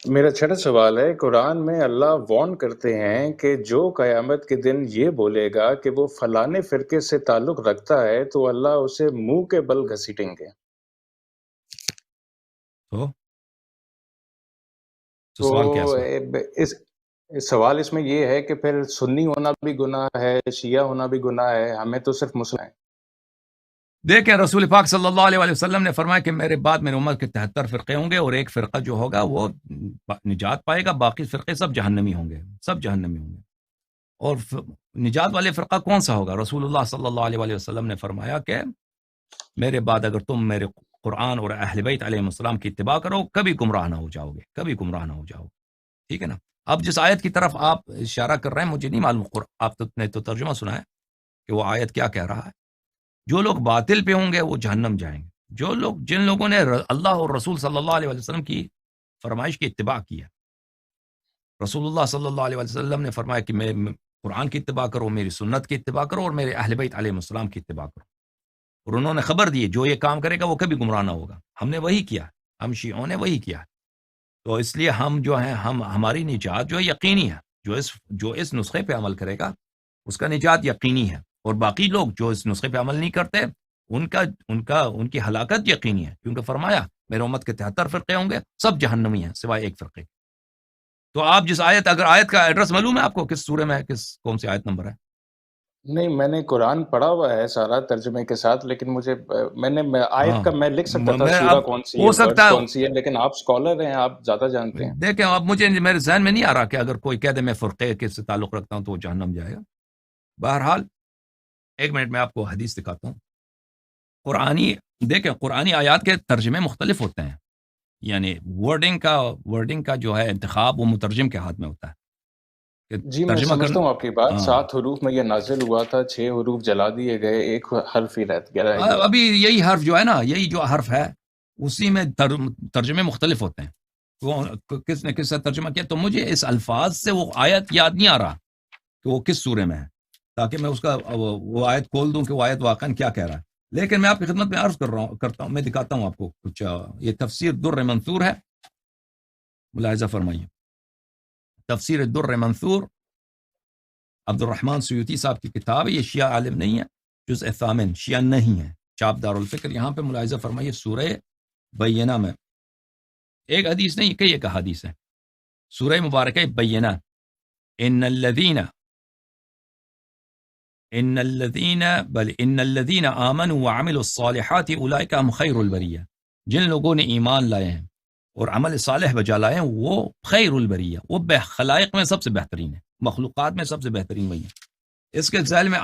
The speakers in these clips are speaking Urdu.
میرا چھٹا سوال ہے، قرآن میں اللہ وارن کرتے ہیں کہ جو قیامت کے دن یہ بولے گا کہ وہ فلانے فرقے سے تعلق رکھتا ہے تو اللہ اسے منہ کے بل گھسیٹیں گے۔ تو تو سوال کیا اس میں؟ اس سوال اس میں یہ ہے کہ پھر سنی ہونا بھی گناہ ہے، شیعہ ہونا بھی گناہ ہے، ہمیں تو صرف مسلم ہے۔ دیکھیں رسول پاک صلی اللہ علیہ وسلم نے فرمایا کہ میرے بعد میرے امت کے 73 فرقے ہوں گے اور ایک فرقہ جو ہوگا وہ نجات پائے گا، باقی فرقے سب جہنمی ہوں گے، سب جہنمی ہوں گے۔ اور نجات والے فرقہ کون سا ہوگا؟ رسول اللہ صلی اللہ علیہ وسلم نے فرمایا کہ میرے بعد اگر تم میرے قرآن اور اہل بیت علیہ السلام کی اتباع کرو کبھی گمراہ نہ ہو جاؤ گے، کبھی گمراہ نہ ہو جاؤ گے۔ ٹھیک ہے نا؟ اب جس آیت کی طرف آپ اشارہ کر رہے ہیں مجھے نہیں معلوم، آپ نے تو ترجمہ سنا ہے کہ وہ آیت کیا کہہ رہا ہے؟ جو لوگ باطل پہ ہوں گے وہ جہنم جائیں گے، جن لوگوں نے اللہ اور رسول صلی اللہ علیہ وسلم کی فرمائش کی اتباع کی ہے۔ رسول اللہ صلی اللہ علیہ وسلم نے فرمایا کہ میں قرآن کی اتباع کرو، میری سنت کی اتباع کرو اور میرے اہل بیت علیہ السلام کی اتباع کرو، اور انہوں نے خبر دی جو یہ کام کرے گا وہ کبھی گمراہ نہ ہوگا۔ ہم نے وہی کیا، ہم شیعوں نے وہی کیا، تو اس لیے ہم جو ہیں ہماری نجات جو ہے یقینی ہے، جو اس نسخے پہ عمل کرے گا اس کا نجات یقینی ہے، اور باقی لوگ جو اس نسخے پہ عمل نہیں کرتے ان کی ہلاکت یقینی ہے، کیونکہ فرمایا میرے امت کے 73 فرقے ہوں گے، سب جہنمی ہیں سوائے ایک فرقے۔ تو آپ اگر آیت کا ایڈریس معلوم ہے آپ کو کس سورے میں ہے، کون سی آیت نمبر ہے؟ نہیں، میں نے قرآن پڑھا ہوا ہے سارا ترجمے کے ساتھ، لیکن مجھے آیت کا میں لکھ سکتا تھا میں سورہ اب کون سی ہے، ہو ورڈ سکتا کون سی ہے، لیکن آپ سکولر ہیں، آپ زیادہ جانتے ہیں۔ دیکھیں اب میرے ذہن میں نہیں آ رہا کہ اگر کوئی کہہ دے میں فرقے کے سے تعلق رکھتا ہوں تو وہ جہنم جائے گا۔ بہرحال ایک منٹ میں آپ کو حدیث دکھاتا ہوں۔ قرآنی آیات کے ترجمے مختلف ہوتے ہیں، یعنی ورڈنگ کا جو ہے انتخاب وہ مترجم کے ہاتھ میں ہوتا ہے کہ جی، میں ترجمہ سمجھتا ہوں آپ کی بات، ہاں 7 حروف میں یہ نازل ہوا تھا، 6 حروف جلا دیے گئے، ایک حرف ہی رہ گیا۔ ابھی یہی حرف جو ہے نا، یہی جو حرف ہے اسی میں ترجمے مختلف ہوتے ہیں، وہ کس نے کس سے ترجمہ کیا، تو مجھے اس الفاظ سے وہ آیت یاد نہیں آ رہا کہ وہ کس سورے میں ہے، تاکہ میں اس کا وہ آیت کھول دوں کہ وہ آیت واقعا کیا کہہ رہا ہے۔ لیکن میں آپ کی خدمت میں عرض کرتا ہوں، میں دکھاتا ہوں آپ کو کچھ۔ یہ تفسیر در منثور ہے، ملاحظہ فرمائیے، تفسیر در منثور عبد الرحمن سیوطی صاحب کی کتاب ہے، یہ شیعہ عالم نہیں ہے، جزء ثامن، شیعہ نہیں ہے، چاپ دار الفکر۔ یہاں پہ ملاحظہ فرمائیے سورہ بینہ میں ایک حدیث نہیں کئی ایک حدیث ہے، سورہ مبارکہ بینہ، ان الذین آمنوا وعملوا الصالحات اولئک هم خیر البریہ، جن لوگوں نے ایمان لائے ہیں اور عمل صالح بجا لائے ہیں وہ خیر البریہ، وہ خلائق میں سب سے بہترین ہے، مخلوقات میں سب سے بہترین وہی ہے۔ اس کے ذیل میں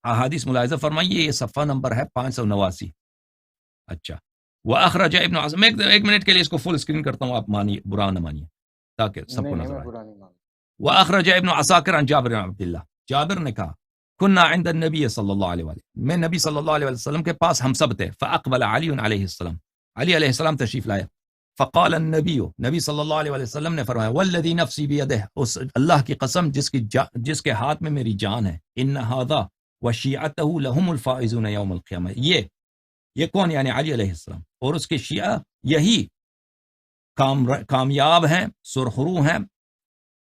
احادیث ملاحظہ فرمائیے، یہ صفحہ نمبر ہے 589۔ اچھا، وَأَخْرَجَ ابن عاصم، ایک منٹ کے لیے اس کو فل اسکرین کرتا ہوں، آپ برا نہ مانیے تاکہ سب کو نہیں، نظر میں آئے۔ برا نہیں مانتا۔ وَأَخْرَجَ ابن عساکر عن جابر بن عبداللہ، جابر نے کہا كنا عند النبی صلی اللہ علیہ وسلم، میں نبی صلی اللہ علیہ وسلم کے پاس ہم سب تھے، فاقبل علی علیہ السلام، علی علیہ السلام تشریف لائے، فقال النبی، نبی صلی اللہ علیہ وسلم نے فرمایا، والذی نفسی بیدہ، اس اللہ کی قسم جس کے ہاتھ میں میری جان ہے، ان ھذا وشیعتہ لهم الفائزون یوم القیامہ، یہ کون؟ یعنی علی علیہ السلام اور اس کے شیعہ یہی کامیاب ہیں، سرخرو ہیں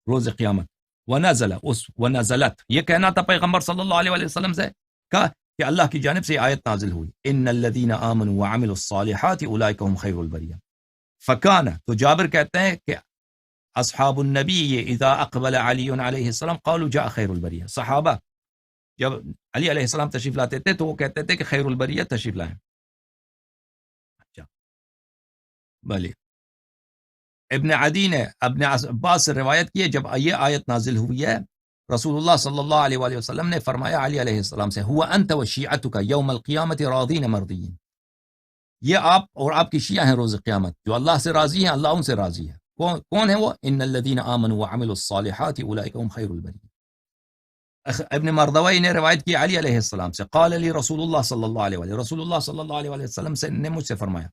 روز قیامت۔ ونزلت، یہ کہنا تھا پیغمبر صلی اللہ علیہ وسلم سے، کہا کہ اللہ کی جانب سے آیت نازل ہوئی، ان الذین آمنوا وعملوا الصالحات اولئک هم خیر البریہ۔ فکان، تو جابر کہتے ہیں کہ اصحاب النبی اذا اقبل علی علیہ السلام قالوا جاء خیر البریہ، صحابہ جب علی علیہ السلام تشریف لاتے تھے تو وہ کہتے تھے کہ خیر البریہ تشریف لائیں۔ اچھا بلی، ابن عدی نے ابن عباس سے روایت کی ہے، جب یہ آیت نازل ہوئی ہے رسول اللہ صلی اللہ علیہ وآلہ وسلم نے فرمایا علی علیہ السلام سے، ہوا انت و شیعتک یوم القیامت راضین مرضین، یہ آپ اور آپ کی شیعہ ہیں روز قیامت جو اللہ سے راضی ہیں، اللہ ان سے راضی ہے۔ کون ہے وہ؟ ان الذین آمنوا وعملوا الصالحات اولئک هم خیر البریہ۔ ابن مردوی نے روایت کی علی علیہ السلام سے، قال لی رسول اللہ صلی اللہ علیہ وآلہ، رسول اللہ صلی اللہ علیہ وسلم نے مجھ سے فرمایا،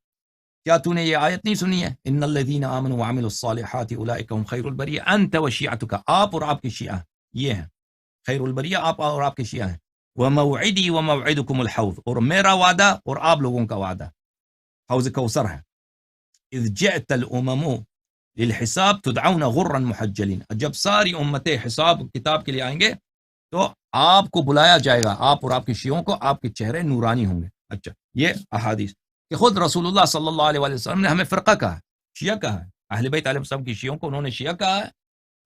کیا تو نے یہ آیت نہیں سنی ہے؟ ان الذین آمنوا وعملوا الصالحات اولئک هم خیر البریہ، انت و شیعتک، آپ اور آپ کی شیعہ یہ ہیں خیر البریہ، آپ اور آپ کے شیعہ ہیں۔ وموعدی وموعدکم الحوض، اور میرا وعدہ اور آپ لوگوں کا وعدہ حوض کوثر ہے۔ اذ جئت الامم، للحساب تدعون غرا محجلین، جب ساری امتیں حساب کتاب کے لیے آئیں گے تو آپ کو بلایا جائے گا، آپ اور آپ کے شیعوں کو، آپ کے چہرے نورانی ہوں گے. اچھا، یہ احادیث کہ خود رسول اللہ صلی اللہ علیہ وآلہ وسلم نے ہمیں فرقہ کہا ہے، شیعہ کہا ہے، اہل بیت علیہ السلام کی شیعوں کو انہوں نے شیعہ کہا ہے،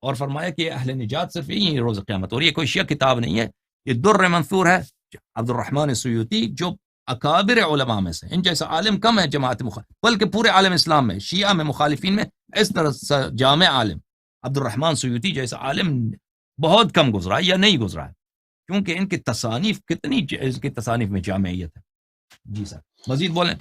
اور فرمایا کہ اہل نجات صرف یہی ہے روز قیامت. اور یہ کوئی شیعہ کتاب نہیں ہے، یہ در منثور ہے عبد الرحمن سیوطی، جو اکابر علماء میں سے، ان جیسا عالم کم ہے جماعت بلکہ پورے عالم اسلام میں، شیعہ میں، مخالفین میں، اس طرح جامع عالم عبد الرحمن سیوطی جیسا عالم بہت کم گزرا ہے یا نہیں گزرا ہے، کیونکہ ان کی تصانیف کتنی، ان کی تصانیف میں جامعیت ہے. جی سر، مزید بولیں.